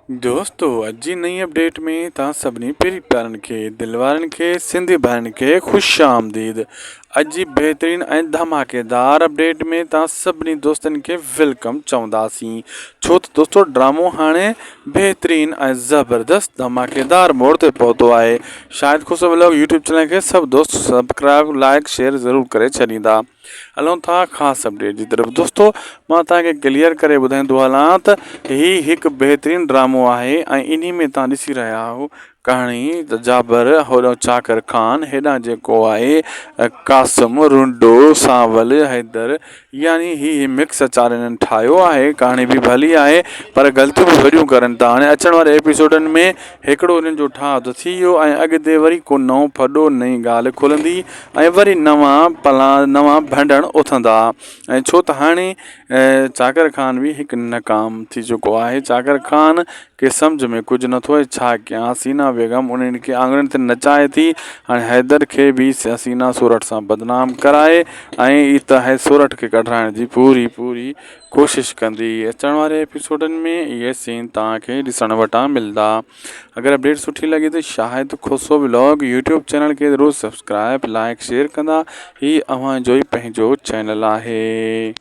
दोस्तों अॼु जी नई अपडेट में तव्हां सभिनी पहिरीं प्यारनि खे दिलि वारनि खे सिंधी भाइनि खे ख़ुशि आमदीद। अॼु जी बहितरीनु ऐं धमाकेदार अपडेट में तव्हां सभिनी दोस्तनि खे वेलकम चवंदासीं, छो त दोस्तों ड्रामो हाणे बहितरीनु ऐं ज़बरदस्त धमाकेदार मोड़ ते पहुतो आहे। शायदि खुशो व्लॉग यूट्यूब चैनल खे सभु दोस्त सब्सक्राइब लाइक शेयर ज़रूरु करे छॾींदा। हलूं था ख़ासि अपडेट जी तरफ़। दोस्तों मां तव्हांखे क्लियर करे ॿुधाईंदो हलां त ही हिकु बहितरीनु ड्रामो आहे ऐं इन में तव्हां ॾिसी रहिया आहियो कहाणी त जाबर होॾो चाकर ख़ान हेॾां जेको आहे कासिम रुंडो सांवल हैदर यानी ही मिक्स अचार इन्हनि ठाहियो आहे। कहाणी बि भली आहे पर ग़लतियूं बि वॾियूं करनि था। हाणे अचण वारे एपिसोडनि में हिकिड़ो इन्हनि जो ठाह त थी वियो ऐं अॻिते वरी को नओं फॾो नई ॻाल्हि खुलंदी ऐं वरी नवां भंडण उथंदा। ऐं छो त हाणे चाकर ख़ान बि हिकु नाकाम थी चुको आहे। चाकर ख़ान के सम्झ में कुझु नथो अचे छा कयां। हसीना बेगम उन्हनि खे आङुरियुनि ते नचाए थी। हाणे हैदर खे बि हसीना सूरत सां बदनाम कराए ऐं ई त सूरत खे कढाइण जी पूरी कोशिशि कंदी। अचण वारे एपिसोडनि में इहे सीन तव्हांखे ॾिसण वटां मिलंदा। अगरि अपडेट सुठी लॻे त शायदि खुशो व्लॉग यूट्यूब चैनल खे ज़रूरु सब्सक्राइब लाइक शेयर कंदा। ही अव्हां जो ई पंहिंजो चैनल आहे।